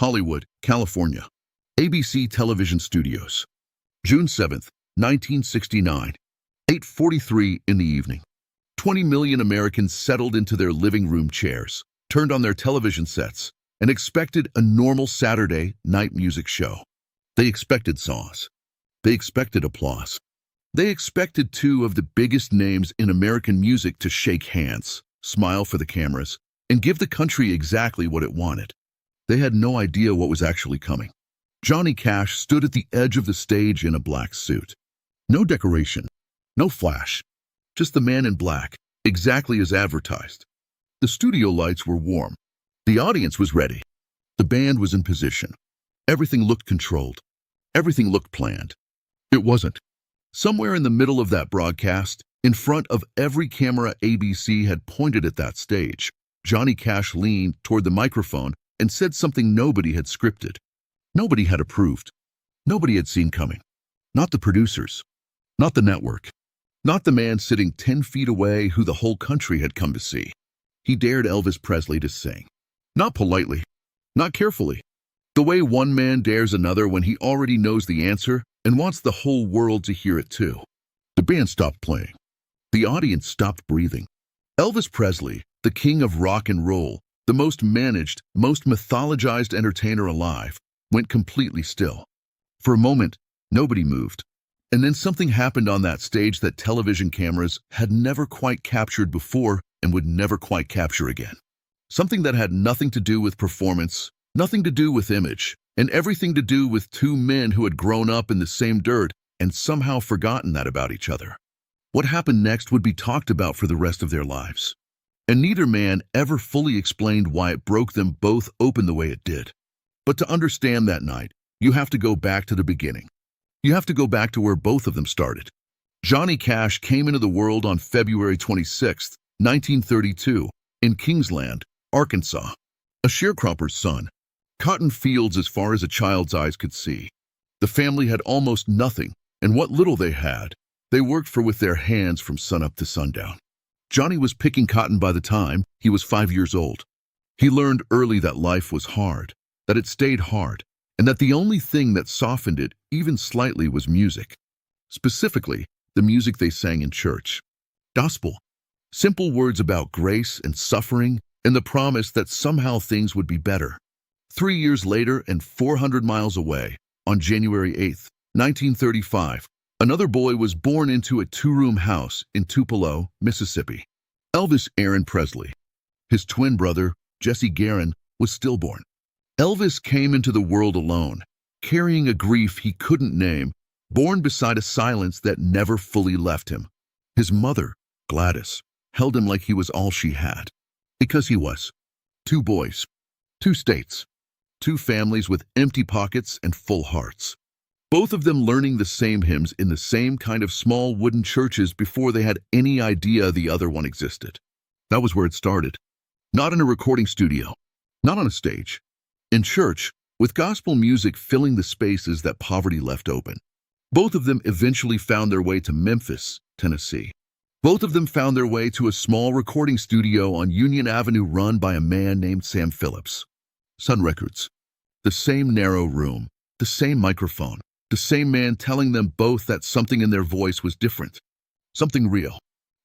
Hollywood, California. ABC Television Studios. June 7th, 1969. 8:43 in the evening. 20 million Americans settled into their living room chairs, turned on their television sets, and expected a normal Saturday night music show. They expected songs. They expected applause. They expected two of the biggest names in American music to shake hands, smile for the cameras, and give the country exactly what it wanted. They had no idea what was actually coming. Johnny Cash stood at the edge of the stage in a black suit. No decoration, no flash, just the man in black, exactly as advertised. The studio lights were warm. The audience was ready. The band was in position. Everything looked controlled. Everything looked planned. It wasn't. Somewhere in the middle of that broadcast, in front of every camera ABC had pointed at that stage, Johnny Cash leaned toward the microphone and said something nobody had scripted. Nobody had approved. Nobody had seen coming. Not the producers. Not the network. Not the man sitting 10 feet away who the whole country had come to see. He dared Elvis Presley to sing. Not politely. Not carefully. The way one man dares another when he already knows the answer and wants the whole world to hear it too. The band stopped playing. The audience stopped breathing. Elvis Presley, the king of rock and roll, the most managed, most mythologized entertainer alive, went completely still. For a moment, nobody moved. And then something happened on that stage that television cameras had never quite captured before and would never quite capture again. Something that had nothing to do with performance, nothing to do with image, and everything to do with two men who had grown up in the same dirt and somehow forgotten that about each other. What happened next would be talked about for the rest of their lives. And neither man ever fully explained why it broke them both open the way it did. But to understand that night, you have to go back to the beginning. You have to go back to where both of them started. Johnny Cash came into the world on February 26, 1932, in Kingsland, Arkansas. A sharecropper's son. Cotton fields as far as a child's eyes could see. The family had almost nothing, and what little they had, they worked for with their hands from sunup to sundown. Johnny was picking cotton by the time he was 5 years old. He learned early that life was hard, that it stayed hard, and that the only thing that softened it, even slightly, was music. Specifically, the music they sang in church. Gospel. Simple words about grace and suffering and the promise that somehow things would be better. 3 years later and 400 miles away, on January 8, 1935, another boy was born into a two-room house in Tupelo, Mississippi. Elvis Aaron Presley. His twin brother, Jesse Garin, was stillborn. Elvis came into the world alone, carrying a grief he couldn't name, born beside a silence that never fully left him. His mother, Gladys, held him like he was all she had. Because he was. 2 boys, 2 states, 2 families with empty pockets and full hearts. Both of them learning the same hymns in the same kind of small wooden churches before they had any idea the other one existed. That was where it started. Not in a recording studio, not on a stage. In church, with gospel music filling the spaces that poverty left open. Both of them eventually found their way to Memphis, Tennessee. Both of them found their way to a small recording studio on Union Avenue run by a man named Sam Phillips. Sun Records. The same narrow room, the same microphone, the same man telling them both that something in their voice was different, something real.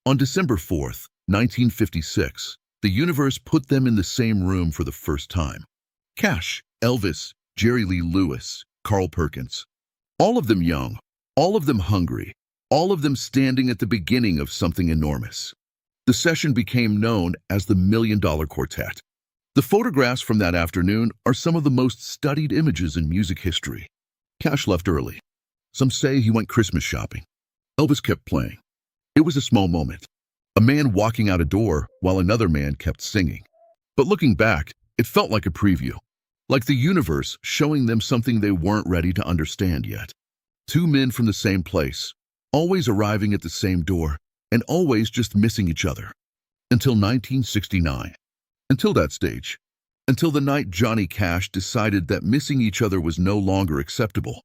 On December 4th, 1956, the universe put them in the same room for the first time. Cash, Elvis, Jerry Lee Lewis, Carl Perkins. All of them young, all of them hungry, all of them standing at the beginning of something enormous. The session became known as the $1 Million Quartet. The photographs from that afternoon are some of the most studied images in music history. Cash left early. Some say he went Christmas shopping. Elvis kept playing. It was a small moment. A man walking out a door while another man kept singing. But looking back, it felt like a preview. Like the universe showing them something they weren't ready to understand yet. 2 men from the same place, always arriving at the same door, and always just missing each other. Until 1969. Until that stage. Until the night Johnny Cash decided that missing each other was no longer acceptable.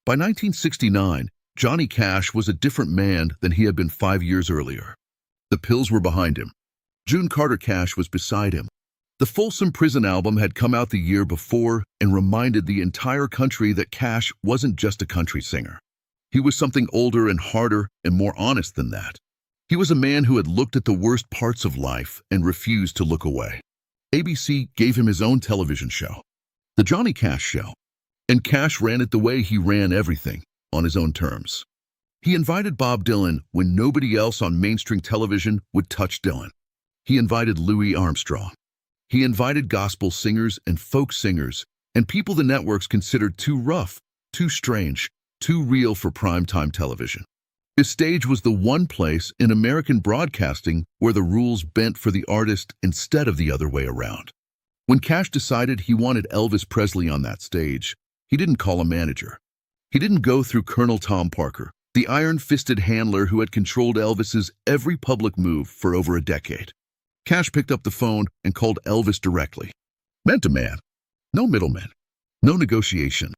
By 1969, Johnny Cash was a different man than he had been 5 years earlier. The pills were behind him. June Carter Cash was beside him. The Folsom Prison album had come out the year before and reminded the entire country that Cash wasn't just a country singer. He was something older and harder and more honest than that. He was a man who had looked at the worst parts of life and refused to look away. ABC gave him his own television show, The Johnny Cash Show, and Cash ran it the way he ran everything, on his own terms. He invited Bob Dylan when nobody else on mainstream television would touch Dylan. He invited Louis Armstrong. He invited gospel singers and folk singers and people the networks considered too rough, too strange, too real for primetime television. His stage was the one place in American broadcasting where the rules bent for the artist instead of the other way around. When Cash decided he wanted Elvis Presley on that stage, he didn't call a manager. He didn't go through Colonel Tom Parker, the iron-fisted handler who had controlled Elvis's every public move for over a decade. Cash picked up the phone and called Elvis directly. Man to man. No middlemen. No negotiation.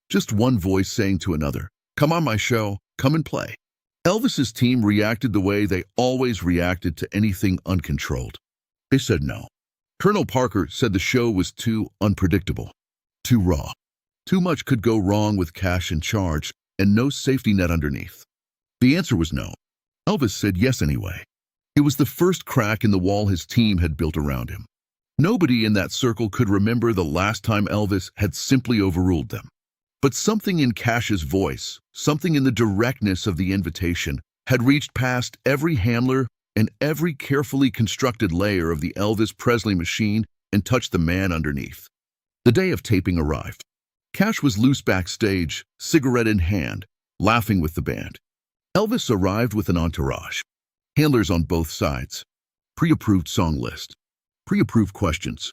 Just one voice saying to another, "Come on my show, come and play." Elvis's team reacted the way they always reacted to anything uncontrolled. They said no. Colonel Parker said the show was too unpredictable, too raw. Too much could go wrong with Cash in charge and no safety net underneath. The answer was no. Elvis said yes anyway. It was the first crack in the wall his team had built around him. Nobody in that circle could remember the last time Elvis had simply overruled them. But something in Cash's voice, something in the directness of the invitation, had reached past every handler and every carefully constructed layer of the Elvis Presley machine and touched the man underneath. The day of taping arrived. Cash was loose backstage, cigarette in hand, laughing with the band. Elvis arrived with an entourage. Handlers on both sides. Pre-approved song list. Pre-approved questions.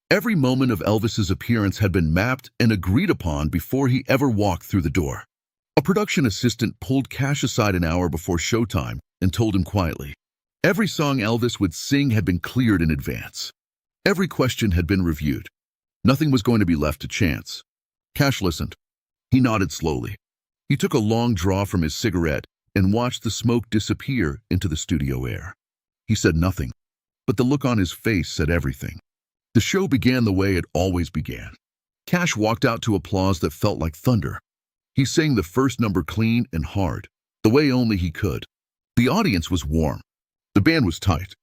Every moment of Elvis's appearance had been mapped and agreed upon before he ever walked through the door. A production assistant pulled Cash aside an hour before showtime and told him quietly, every song Elvis would sing had been cleared in advance. Every question had been reviewed. Nothing was going to be left to chance. Cash listened. He nodded slowly. He took a long draw from his cigarette and watched the smoke disappear into the studio air. He said nothing, but the look on his face said everything. The show began the way it always began. Cash walked out to applause that felt like thunder. He sang the first number clean and hard, the way only he could. The audience was warm. The band was tight.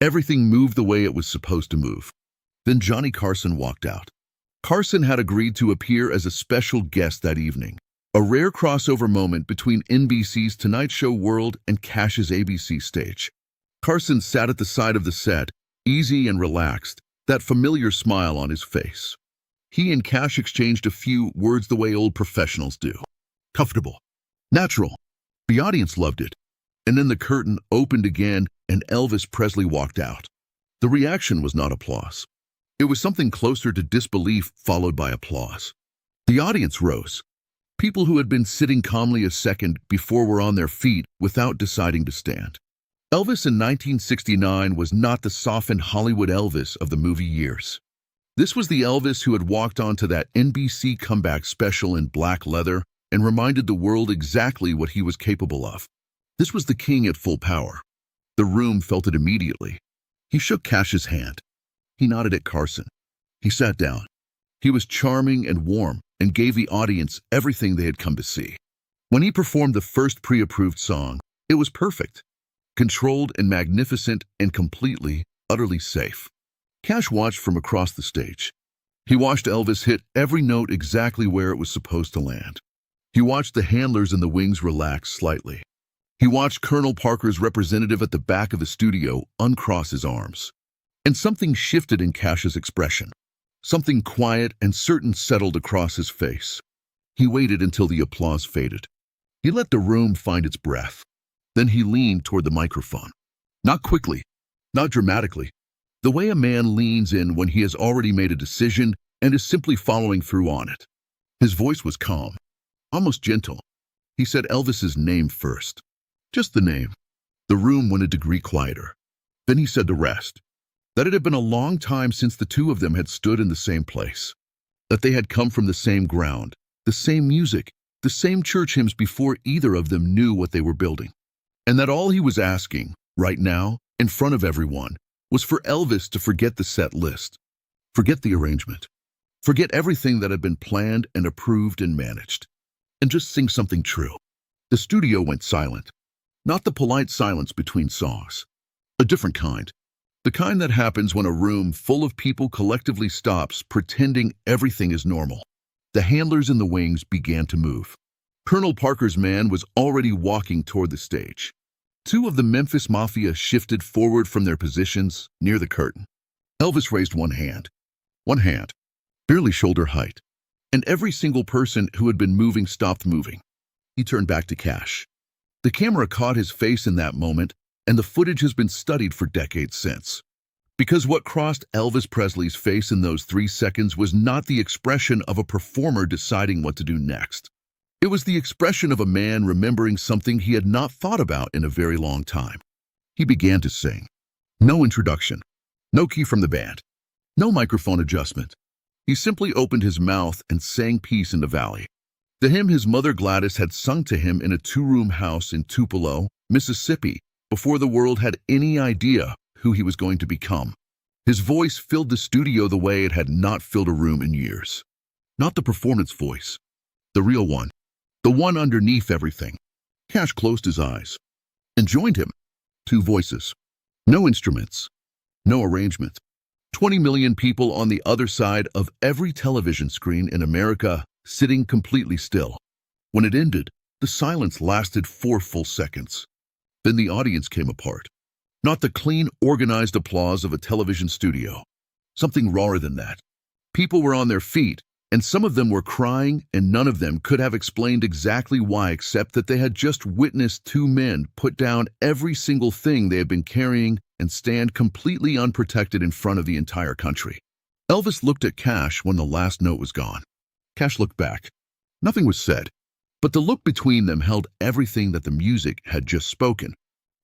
Everything moved the way it was supposed to move. Then Johnny Carson walked out. Carson had agreed to appear as a special guest that evening, a rare crossover moment between NBC's Tonight Show world and Cash's ABC stage. Carson sat at the side of the set, easy and relaxed, that familiar smile on his face. He and Cash exchanged a few words the way old professionals do. Comfortable. Natural. The audience loved it. And then the curtain opened again and Elvis Presley walked out. The reaction was not applause. It was something closer to disbelief followed by applause. The audience rose. People who had been sitting calmly a second before were on their feet without deciding to stand. Elvis in 1969 was not the softened Hollywood Elvis of the movie years. This was the Elvis who had walked onto that NBC comeback special in black leather and reminded the world exactly what he was capable of. This was the king at full power. The room felt it immediately. He shook Cash's hand. He nodded at Carson. He sat down. He was charming and warm and gave the audience everything they had come to see. When he performed the first pre-approved song, it was perfect. Controlled and magnificent and completely, utterly safe. Cash watched from across the stage. He watched Elvis hit every note exactly where it was supposed to land. He watched the handlers in the wings relax slightly. He watched Colonel Parker's representative at the back of the studio uncross his arms. And something shifted in Cash's expression. Something quiet and certain settled across his face. He waited until the applause faded. He let the room find its breath. Then he leaned toward the microphone. Not quickly, not dramatically. The way a man leans in when he has already made a decision and is simply following through on it. His voice was calm, almost gentle. He said Elvis's name first. Just the name. The room went a degree quieter. Then he said the rest. That it had been a long time since the two of them had stood in the same place. That they had come from the same ground, the same music, the same church hymns before either of them knew what they were building. And that all he was asking, right now, in front of everyone, was for Elvis to forget the set list, Forget the arrangement. Forget everything that had been planned and approved and managed. And just sing something true. The studio went silent. Not the polite silence between songs. A different kind. The kind that happens when a room full of people collectively stops pretending everything is normal. The handlers in the wings began to move. Colonel Parker's man was already walking toward the stage. Two of the Memphis Mafia shifted forward from their positions near the curtain. Elvis raised one hand, barely shoulder height, and every single person who had been moving stopped moving. He turned back to Cash. The camera caught his face in that moment, and the footage has been studied for decades since. Because what crossed Elvis Presley's face in those 3 seconds was not the expression of a performer deciding what to do next. It was the expression of a man remembering something he had not thought about in a very long time. He began to sing. No introduction, no key from the band, no microphone adjustment. He simply opened his mouth and sang Peace in the Valley. The hymn his mother Gladys had sung to him in a 2-room house in Tupelo, Mississippi, before the world had any idea who he was going to become. His voice filled the studio the way it had not filled a room in years. Not the performance voice, the real one, the one underneath everything. Cash closed his eyes and joined him. 2 voices, no instruments, no arrangement. 20 million people on the other side of every television screen in America, sitting completely still. When it ended, the silence lasted 4 full seconds. Then the audience came apart. Not the clean, organized applause of a television studio. Something rawer than that. People were on their feet, and some of them were crying, and none of them could have explained exactly why except that they had just witnessed 2 men put down every single thing they had been carrying and stand completely unprotected in front of the entire country. Elvis looked at Cash when the last note was gone. Cash looked back. Nothing was said, but the look between them held everything that the music had just spoken.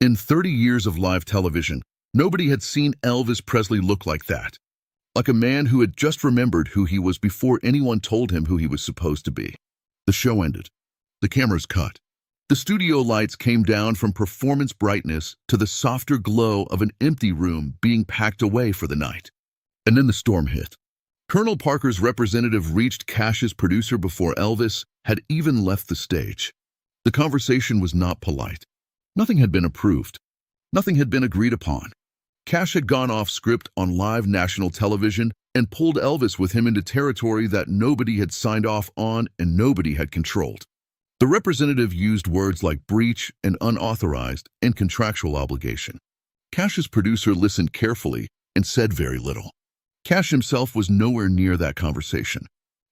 In 30 years of live television, nobody had seen Elvis Presley look like that. Like a man who had just remembered who he was before anyone told him who he was supposed to be. The show ended. The cameras cut. The studio lights came down from performance brightness to the softer glow of an empty room being packed away for the night. And then the storm hit. Colonel Parker's representative reached Cash's producer before Elvis had even left the stage. The conversation was not polite. Nothing had been approved. Nothing had been agreed upon. Cash had gone off script on live national television and pulled Elvis with him into territory that nobody had signed off on and nobody had controlled. The representative used words like breach and unauthorized and contractual obligation. Cash's producer listened carefully and said very little. Cash himself was nowhere near that conversation.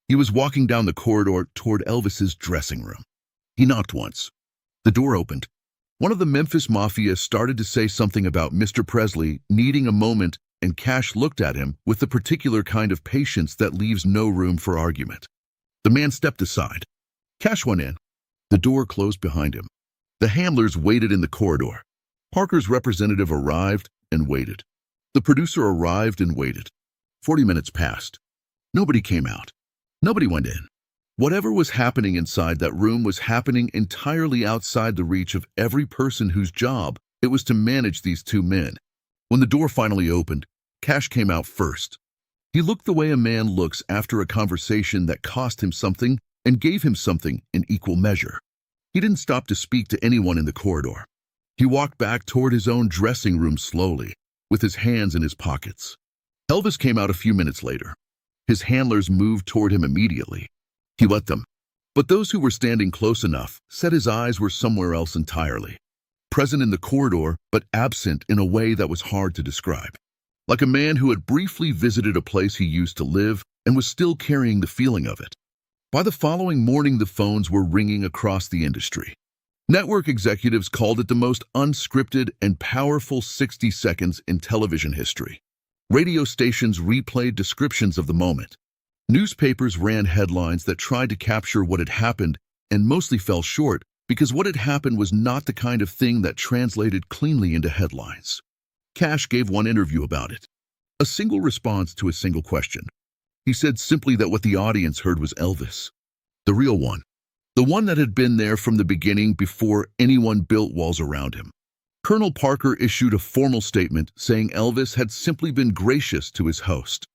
He was walking down the corridor toward Elvis's dressing room. He knocked once. The door opened. One of the Memphis Mafia started to say something about Mr. Presley needing a moment, and Cash looked at him with the particular kind of patience that leaves no room for argument. The man stepped aside. Cash went in. The door closed behind him. The handlers waited in the corridor. Parker's representative arrived and waited. The producer arrived and waited. 40 minutes passed. Nobody came out. Nobody went in. Whatever was happening inside that room was happening entirely outside the reach of every person whose job it was to manage these 2 men. When the door finally opened, Cash came out first. He looked the way a man looks after a conversation that cost him something and gave him something in equal measure. He didn't stop to speak to anyone in the corridor. He walked back toward his own dressing room slowly, with his hands in his pockets. Elvis came out a few minutes later. His handlers moved toward him immediately. He let them. But those who were standing close enough said his eyes were somewhere else entirely. Present in the corridor, but absent in a way that was hard to describe. Like a man who had briefly visited a place he used to live and was still carrying the feeling of it. By the following morning, the phones were ringing across the industry. Network executives called it the most unscripted and powerful 60 seconds in television history. Radio stations replayed descriptions of the moment. Newspapers ran headlines that tried to capture what had happened and mostly fell short because what had happened was not the kind of thing that translated cleanly into headlines. Cash gave one interview about it. A single response to a single question. He said simply that what the audience heard was Elvis. The real one. The one that had been there from the beginning before anyone built walls around him. Colonel Parker issued a formal statement saying Elvis had simply been gracious to his host.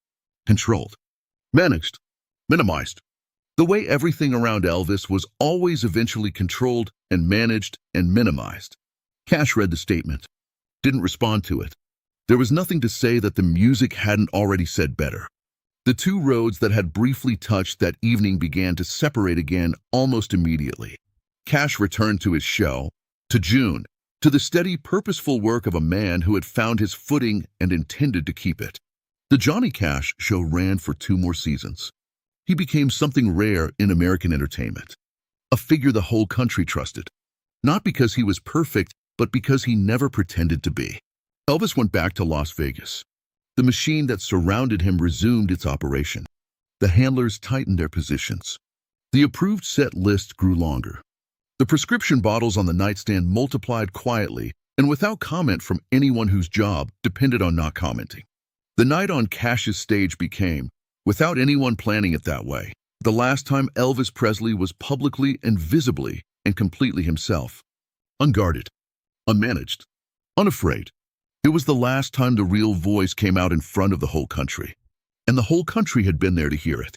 controlled, managed, minimized. The way everything around Elvis was always eventually controlled and managed and minimized. Cash read the statement, didn't respond to it. There was nothing to say that the music hadn't already said better. The two roads that had briefly touched that evening began to separate again almost immediately. Cash returned to his show, to June, to the steady, purposeful work of a man who had found his footing and intended to keep it. The Johnny Cash show ran for 2 more seasons. He became something rare in American entertainment, a figure the whole country trusted, not because he was perfect, but because he never pretended to be. Elvis went back to Las Vegas. The machine that surrounded him resumed its operation. The handlers tightened their positions. The approved set list grew longer. The prescription bottles on the nightstand multiplied quietly and without comment from anyone whose job depended on not commenting. The night on Cash's stage became, without anyone planning it that way, the last time Elvis Presley was publicly and visibly and completely himself. Unguarded, unmanaged, unafraid. It was the last time the real voice came out in front of the whole country. And the whole country had been there to hear it.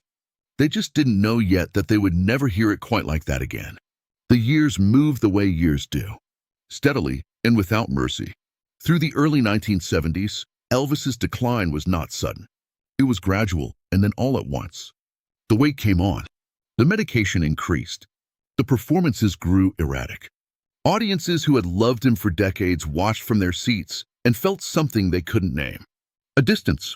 They just didn't know yet that they would never hear it quite like that again. The years moved the way years do, steadily and without mercy. Through the early 1970s, Elvis's decline was not sudden. It was gradual and then all at once. The weight came on. The medication increased. The performances grew erratic. Audiences who had loved him for decades watched from their seats and felt something they couldn't name. A distance.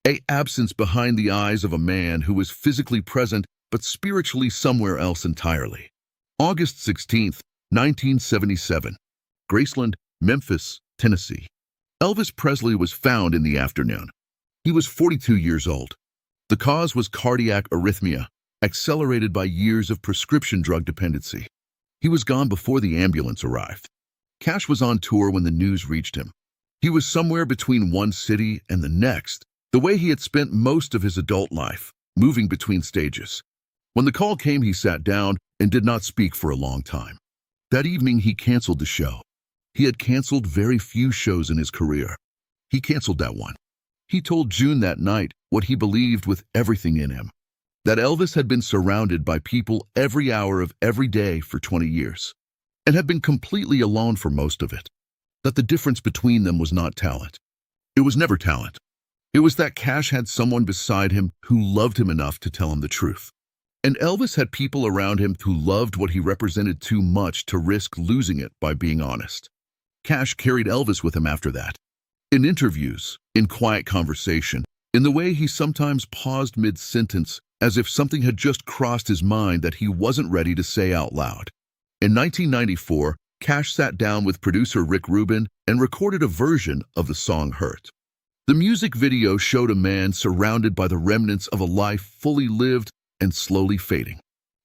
An absence behind the eyes of a man who was physically present but spiritually somewhere else entirely. August 16, 1977. Graceland, Memphis, Tennessee. Elvis Presley was found in the afternoon. He was 42 years old. The cause was cardiac arrhythmia, accelerated by years of prescription drug dependency. He was gone before the ambulance arrived. Cash was on tour when the news reached him. He was somewhere between one city and the next, the way he had spent most of his adult life, moving between stages. When the call came, he sat down and did not speak for a long time. That evening, he canceled the show. He had canceled very few shows in his career. He canceled that one. He told June that night what he believed with everything in him, that Elvis had been surrounded by people every hour of every day for 20 years, and had been completely alone for most of it, that the difference between them was not talent. It was never talent. It was that Cash had someone beside him who loved him enough to tell him the truth. And Elvis had people around him who loved what he represented too much to risk losing it by being honest. Cash carried Elvis with him after that. In interviews, in quiet conversation, in the way he sometimes paused mid-sentence as if something had just crossed his mind that he wasn't ready to say out loud. In 1994, Cash sat down with producer Rick Rubin and recorded a version of the song Hurt. The music video showed a man surrounded by the remnants of a life fully lived and slowly fading.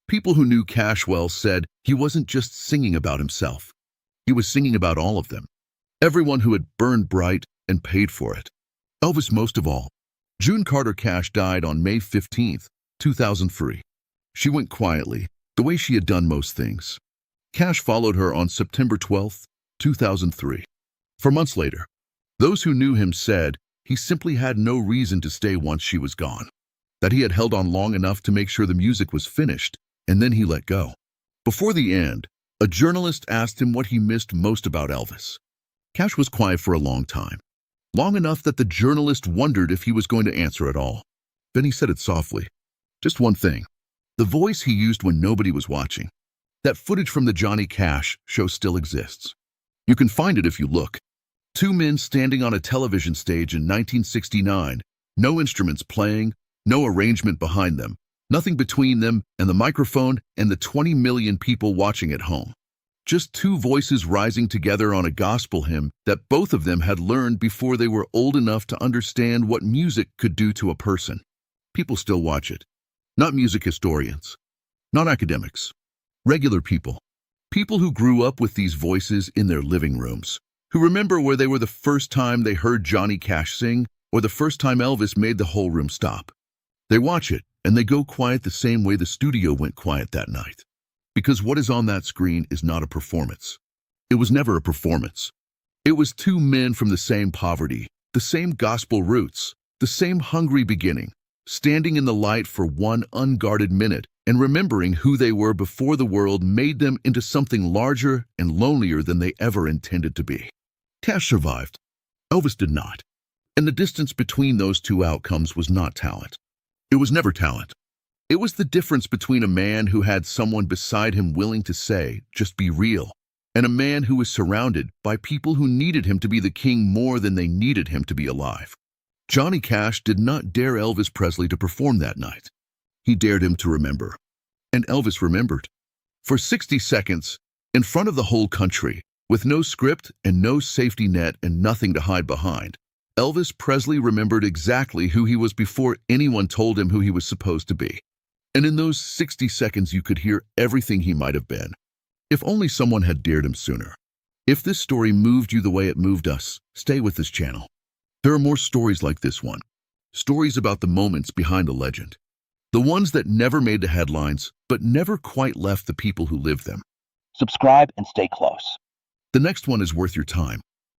People who knew Cash well said he wasn't just singing about himself. He was singing about all of them. Everyone who had burned bright and paid for it. Elvis most of all. June Carter Cash died on May 15, 2003. She went quietly, the way she had done most things. Cash followed her on September 12, 2003. For months later, those who knew him said he simply had no reason to stay once she was gone. That he had held on long enough to make sure the music was finished, and then he let go. Before the end, a journalist asked him what he missed most about Elvis. Cash was quiet for a long time, long enough that the journalist wondered if he was going to answer at all. Then he said it softly. Just one thing. The voice he used when nobody was watching. That footage from the Johnny Cash show still exists. You can find it if you look. 2 men standing on a television stage in 1969, no instruments playing, no arrangement behind them, nothing between them and the microphone and the 20 million people watching at home. Just 2 voices rising together on a gospel hymn that both of them had learned before they were old enough to understand what music could do to a person. People still watch it. Not music historians. Not academics. Regular people. People who grew up with these voices in their living rooms. Who remember where they were the first time they heard Johnny Cash sing or the first time Elvis made the whole room stop. They watch it and they go quiet the same way the studio went quiet that night. Because what is on that screen is not a performance. It was never a performance. It was 2 men from the same poverty, the same gospel roots, the same hungry beginning, standing in the light for one unguarded minute and remembering who they were before the world made them into something larger and lonelier than they ever intended to be. Cash survived. Elvis did not. And the distance between those two outcomes was not talent. It was never talent. It was the difference between a man who had someone beside him willing to say, "Just be real," and a man who was surrounded by people who needed him to be the king more than they needed him to be alive. Johnny Cash did not dare Elvis Presley to perform that night. He dared him to remember. And Elvis remembered. For 60 seconds, in front of the whole country, with no script and no safety net and nothing to hide behind, Elvis Presley remembered exactly who he was before anyone told him who he was supposed to be. And in those 60 seconds, you could hear everything he might have been. If only someone had dared him sooner. If this story moved you the way it moved us, stay with this channel. There are more stories like this one. Stories about the moments behind a legend. The ones that never made the headlines, but never quite left the people who lived them. Subscribe and stay close. The next one is worth your time.